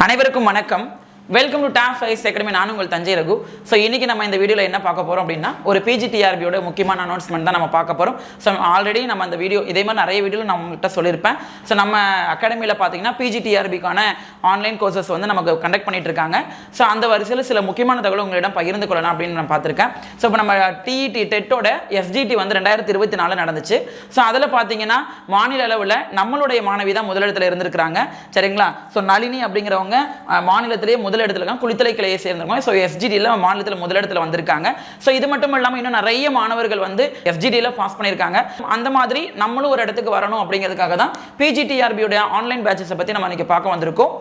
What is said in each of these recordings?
அனைவருக்கும் வணக்கம். Welcome to top 5 academy. நான் உங்கள் தஞ்சை ரகு. ஸோ இன்றைக்கி நம்ம இந்த வீடியோவில் என்ன பார்க்க போகிறோம் அப்படின்னா, ஒரு பிஜிடிஆர்பியோட முக்கியமான அனௌன்ஸ்மெண்ட் தான் நம்ம பார்க்க போகிறோம். ஸோ ஆல்ரெடி நம்ம அந்த வீடியோ இதே மாதிரி நிறைய வீடியோவில் நான் உங்கள்கிட்ட சொல்லியிருப்பேன். ஸோ நம்ம அகாடமியில் பார்த்தீங்கன்னா பிஜிடிஆர்பிக்கான ஆன்லைன் கோர்சஸ் வந்து நமக்கு கண்டக்ட் பண்ணிட்டு இருக்காங்க. ஸோ அந்த வரிசையில் சில முக்கியமான தகவல் உங்களிடம் பகிர்ந்து கொள்ளலாம் அப்படின்னு நான் பார்த்துருக்கேன். ஸோ இப்போ நம்ம டிஇடி டெட்டோட எஸ்ஜிடி வந்து 2024 நடந்துச்சு. ஸோ அதில் பார்த்தீங்கன்னா மாநில அளவில் நம்மளுடைய மாணவி தான் முதலிடத்தில் இருந்திருக்கிறாங்க. சரிங்களா? ஸோ நளினி அப்படிங்கிறவங்க மாநிலத்திலேயே முதலிடத்துல குளித்தலை கிளையை சேர்ந்தவங்க. ஸோ எஸ்ஜிடியில் மாநிலத்தில் முதலிடத்தில் வந்திருக்காங்க. ஸோ இது மட்டும் இல்லாமல் இன்னும் நிறைய மாணவர்கள் வந்து எஸ்ஜிடியில் பாஸ் பண்ணியிருக்காங்க. அந்த மாதிரி நம்மளும் ஒரு இடத்துக்கு வரணும் அப்படிங்கிறதுக்காக தான் பிஜிடிஆர்பியோட ஆன்லைன் பேட்சஸை பற்றி நம்ம இன்னைக்கு பார்க்க வந்திருக்கோம்.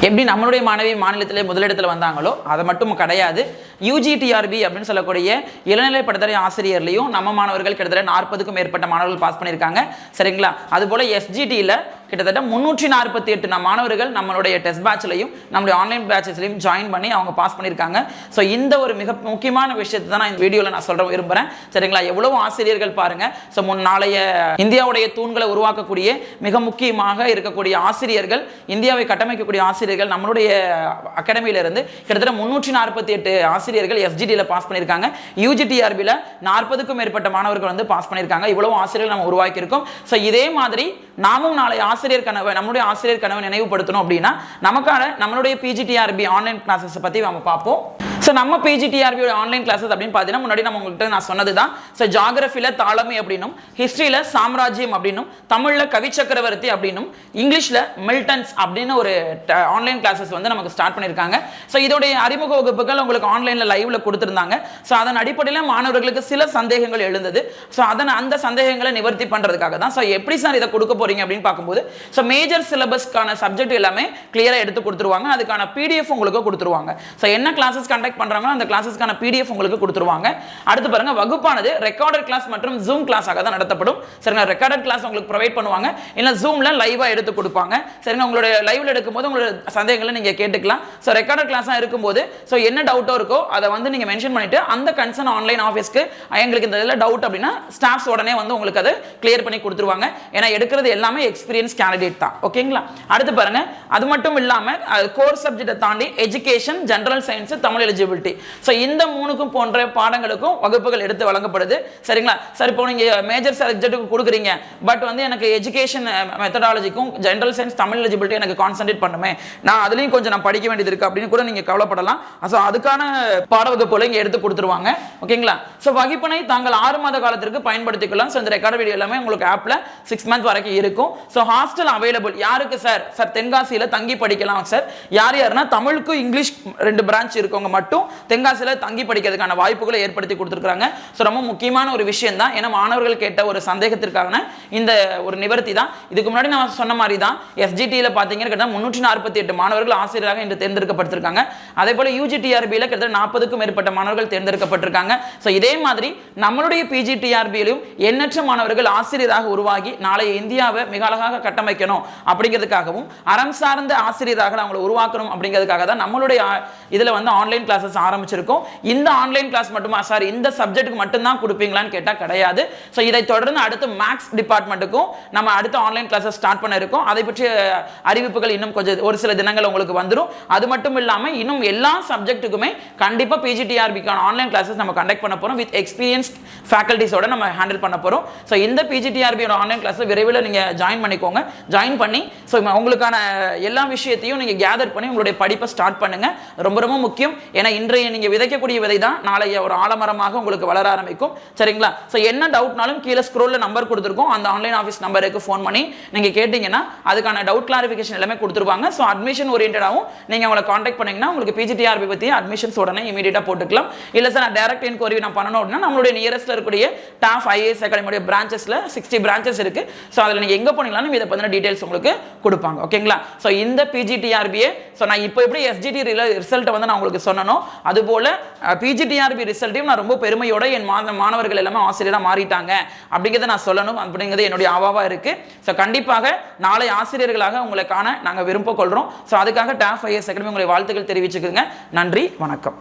எப்படி நம்மளுடைய மாணவி மாநிலத்திலே முதலிடத்தில் வந்தாங்களோ அது மட்டும் கிடையாது. யூஜிடிஆர்பி அப்படின்னு சொல்லக்கூடிய இளநிலை பட்டதாரி ஆசிரியர்லையும் நம்ம மாணவர்கள் கிட்டத்தட்ட 40க்கும் மேற்பட்ட மாணவர்கள் பாஸ் பண்ணியிருக்காங்க. சரிங்களா? அதுபோல் எஸ்ஜிடியில் கிட்டத்தட்ட 348 மாணவர்கள் நம்மளுடைய டெஸ்ட் பேட்ச்லையும் நம்மளுடைய ஆன்லைன் பேட்சஸ்லையும் ஜாயின் பண்ணி அவங்க பாஸ் பண்ணியிருக்காங்க. ஸோ இந்த ஒரு மிக முக்கியமான விஷயத்தை தான் நான் இந்த வீடியோவில் நான் சொல்ல விரும்புகிறேன். சரிங்களா? எவ்வளவு ஆசிரியர்கள் பாருங்கள். ஸோ நாளைய இந்தியாவுடைய தூண்களை உருவாக்கக்கூடிய மிக முக்கியமாக இருக்கக்கூடிய ஆசிரியர்கள், இந்தியாவை கட்டமைக்கக்கூடிய ஆசிரியர்கள் நம்மளுடைய அகாடமியிலிருந்து கிட்டத்தட்ட 348 ஆசிரியர்கள் எஸ்ஜிடியில் பாஸ் பண்ணியிருக்காங்க. யூஜிடிஆர்பியில் 40க்கும் மேற்பட்ட மாணவர்கள் வந்து பாஸ் பண்ணியிருக்காங்க. இவ்வளவு ஆசிரியர்கள் நம்ம உருவாக்கியிருக்கோம். ஸோ இதே மாதிரி நாமும் நாளை ஆசிரியர் கனவை, நம்மளுடைய ஆசிரியர் கனவை நினைவுபடுத்தணும் அப்படின்னா நமக்கான நம்மளுடைய பிஜிடிஆர்பி ஆன்லைன் கிளாஸஸ் பற்றி நம்ம பார்ப்போம். ஸோ நம்ம பிஜிடிஆர்பியோட ஆன்லைன் கிளாஸஸ் அப்படின்னு பார்த்தீங்கன்னா முன்னாடி நம்ம உங்கள்கிட்ட நான் சொன்னது தான். ஸோ ஜாகிரஃபியில் தாளமை அப்படின்னும், ஹிஸ்ட்ரியில் சாம்ராஜ்யம் அப்படின்னும், தமிழில் கவி சக்கரவர்த்தி அப்படின்னும், இங்கிலீஷில் மில்டன்ஸ் அப்படின்னு ஒரு ஆன்லைன் கிளாஸஸ் வந்து நமக்கு ஸ்டார்ட் பண்ணியிருக்காங்க. ஸோ இதோடைய அறிமுக வகுப்புகள் உங்களுக்கு ஆன்லைனில் லைவ்ல கொடுத்துருந்தாங்க. ஸோ அதன் அடிப்படையில் மாணவர்களுக்கு சில சந்தேகங்கள் எழுந்தது. ஸோ அந்த சந்தேகங்களை நிவர்த்தி பண்ணுறதுக்காக தான். ஸோ எப்படி சார் இதை கொடுக்க போறீங்க அப்படின்னு பார்க்கும்போது, ஸோ மேஜர் சிலபஸ்க்கான சப்ஜெக்ட் எல்லாமே கிளியராக எடுத்து கொடுத்துருவாங்க. அதுக்கான பிடிஎஃப் உங்களுக்கு கொடுத்துருவாங்க. ஸோ என்ன கிளாஸஸ் கண்டக்ட் பண்றாங்க அந்த கிளாஸஸ்க்கான பிடிஎஃப் உங்களுக்கு கொடுத்துருவாங்க. அடுத்து பாருங்க, வகுப்பானது ரெக்கார்டட் கிளாஸ் மற்றும் ஜூம் கிளாஸாக தான் நடத்தப்படும். சரிங்களா? ரெக்கார்டட் கிளாஸ் உங்களுக்கு ப்ரொவைட் பண்ணுவாங்க, இல்ல ஜூம்ல லைவா எடுத்து கொடுப்பாங்க. சரிங்களா? உங்களுடைய லைவ்ல எடுக்கும்போது உங்களோட சந்தேகங்களை நீங்க கேட்டுக்கலாம். ஸோ ரெக்கார்டட் கிளாஸா இருக்கும்போது ஸோ என்ன டவுட்டோ இருக்கோ அதை வந்து நீங்க மென்ஷன் பண்ணிட்டு அந்த கன்சர்ன் ஆன்லைன் ஆஃபீஸ்க்கு எங்களுக்கு இந்த இதில் டவுட் அப்படின்னா ஸ்டாஃப்ஸ் உடனே வந்து உங்களுக்கு அதை கிளியர் பண்ணி கொடுத்துருவாங்க. ஏன்னா எடுக்கிறது எல்லாமே எக்ஸ்பீரியன்ஸ் கேண்டிடேட் தான். ஓகேங்களா? அடுத்து பாருங்க, அது மட்டும் இல்லாம கோர் சப்ஜெக்டை தாண்டி education, general science, Tamil eligibility, so இந்த மூணுக்கும் போன்ற பாடங்களுக்கும் வகுப்புகள் எடுத்து வழங்கப்படுது. சரிங்களா? சார் இப்போ நீங்க மேஜர் சப்ஜெக்ட்டுக்கு கொடுக்குறீங்க, பட் வந்து எனக்கு எஜுகேஷன் மெத்தடாலஜிக்கும் ஜெனரல் சயின்ஸ், தமிழ் எலிஜிபிலிட்டி எனக்கு கான்சென்ட்ரேட் பண்ணுமே, நான் அதுலயும் கொஞ்சம் நான் படிக்க வேண்டியது இருக்கு அப்படின்னு கூட நீங்க கவலைப்படலாம். ஸோ அதுக்கான பாட வகுப்புகளை இங்க எடுத்து கொடுத்துருவாங்க. ஓகேங்களா? ஸோ வகுப்பினை தாங்கள் 6 மாத காலத்திற்கு பயன்படுத்திக்கலாம். ஸோ இந்த ரெக்கார்ட் வீடியோ எல்லாமே உங்களுக்கு ஆப்ல 6 மந்த் வரைக்கும் இருக்கும். ஸோ ஹாஸ்டல் அவைலபிள் யாருக்கு சார்? சார் தென்காசியில் தங்கி படிக்கலாம் சார். யார் யாருன்னா தமிழுக்கு இங்கிலீஷ் 2 பிரான்ச் இருக்கவங்க மட்டும் தென்காசியில் தங்கி படிக்கிறதுக்கான வாய்ப்புகளை ஏற்படுத்தி கொடுத்துருக்காங்க. ஸோ ரொம்ப முக்கியமான ஒரு விஷயம் தான். ஏன்னா மாணவர்கள் கேட்ட ஒரு சந்தேகத்திற்கான இந்த ஒரு நிவர்த்தி தான். இதுக்கு முன்னாடி நான் சொன்ன மாதிரி தான் எஸ்ஜிடியில் பார்த்தீங்கன்னா 348 மாணவர்கள் ஆசிரியராக இன்று தேர்ந்தெடுக்கப்பட்டிருக்காங்க. அதே போல யூஜிடிஆர்பியில் கிட்டத்தட்ட 40க்கும் மேற்பட்ட மாணவர்கள் தேர்ந்தெடுக்கப்பட்டிருக்காங்க. ஸோ இதே மாதிரி நம்மளுடைய பிஜிடிஆர்பியிலும் எண்ணற்ற மாணவர்கள் ஆசிரியராக உருவாகி நாளைய இந்தியாவை மிக அழகாக கட்டமைக்கணும் அப்படிங்கிறதுக்காகவும் அறம் சார்ந்த ஆசிரியராக அவங்களை உருவாக்கணும் அப்படிங்கிறதுக்காக தான் நம்மளுடைய இதில் வந்து ஆன்லைன் கிளாஸஸ் ஆரம்பிச்சிருக்கோம். இந்த ஆன்லைன் கிளாஸ் மட்டுமா சார் இந்த சப்ஜெக்ட்டுக்கு மட்டும் தான் கொடுப்பீங்களான்னு கேட்டால் கிடையாது. ஸோ இதை தொடர்ந்து அடுத்து மேக்ஸ் டிபார்ட்மெண்ட்டுக்கும் நம்ம அடுத்த ஆன்லைன் கிளாஸஸ் ஸ்டார்ட் பண்ண இருக்கோம். அதை பற்றிய அறிவிப்புகள் இன்னும் கொஞ்சம் ஒரு சில தினங்கள் உங்களுக்கு வந்துடும். அது மட்டும் இல்லாமல் இன்னும் எல்லா சப்ஜெக்ட்டுக்குமே கண்டிப்பாக பிஜிடிஆர்பிக்கான ஆன்லைன் கிளாஸஸ் நம்ம கண்டக்ட் பண்ண போகிறோம். வித் எக்ஸ்பீரியன்ஸ்ட் ஃபேக்கல்டிஸோட நம்ம ஹேண்டில் பண்ண போகிறோம். ஸோ இந்த பிஜிடிஆர்பியோட ஆன்லைன் கிளாஸை விரைவில் நீங்கள் ஜாயின் பண்ணிக்கோங்க. ஜாயின் பண்ணி ஸோ உங்களுக்கான எல்லா விஷயத்தையும் நீங்கள் கேதர் பண்ணி உங்களுடைய படிப்பை ஸ்டார்ட் பண்ணுங்க. ரொம்ப ரொம்ப முக்கியம். ஏன்னா இன்றைய நீங்க விதைக்கக்கூடிய விதை தான் நாளைய ஒரு ஆலமரமாக உங்களுக்கு வளர ஆரம்பிக்கும். சரிங்களா? ஸோ என்ன டவுட்னாலும் கீழே ஸ்க்ரோல்ல நம்பர் கொடுத்துருக்கோம். அந்த ஆன்லைன் ஆஃபீஸ் நம்பருக்கு ஃபோன் பண்ணி நீங்க கேட்டீங்கன்னா அதுக்கான டவுட் கிளாரிஃபிகேஷன் எல்லாமே கொடுத்துருவாங்க. ஸோ அட்மிஷன் ஓரியன்டாகவும் நீங்க அவங்களை காண்டாக்ட் பண்ணீங்கன்னா உங்களுக்கு பிஜிடிஆர்பி பற்றி அட்மிஷன்ஸ் உடனே இமீடியட்டா போட்டுக்கலாம். இல்லை சார் நான் டைரக்ட் என்கொயரி நான் பண்ணணும் அப்படின்னா நம்மளுடைய நியரஸ்ட்ல இருக்கக்கூடிய டாப் ஐஏஎஸ் அகாடமியோட பிரான்ச்சஸ்ல 60 பிரான்ச்சஸ் இருக்கு. ஸோ அதில் நீங்க எங்க போனீங்களாலும் இதை பற்றின டீடைல்ஸ் உங்களுக்கு கொடுப்பாங்க. ஓகேங்களா? ஸோ இந்த பிஜிடிஆர்பியை ஸோ நான் இப்போ எப்படி எஸ்ஜிடி ரிசல்ட்டை வந்து நான் உங்களுக்கு சொன்னனோ அதுபோல பிஜிடிஆர்பி ரிசல்ட்டையும் நான் ரொம்ப பெருமையோட என் மாணவர்கள் எல்லாமே ஆசிரியராக மாறிட்டாங்க அப்படிங்கிறத நான் சொல்லணும் அப்படிங்கிறது என்னுடைய ஆவாவா இருக்கு. ஸோ கண்டிப்பாக நாளை ஆசிரியர்களாக உங்களை காண நாங்கள் விரும்ப கொள்கிறோம். ஸோ அதுக்காக டாப் 5 அகாடமி உங்களை வாழ்த்துக்கள் தெரிவிச்சுக்குங்க. நன்றி, வணக்கம்.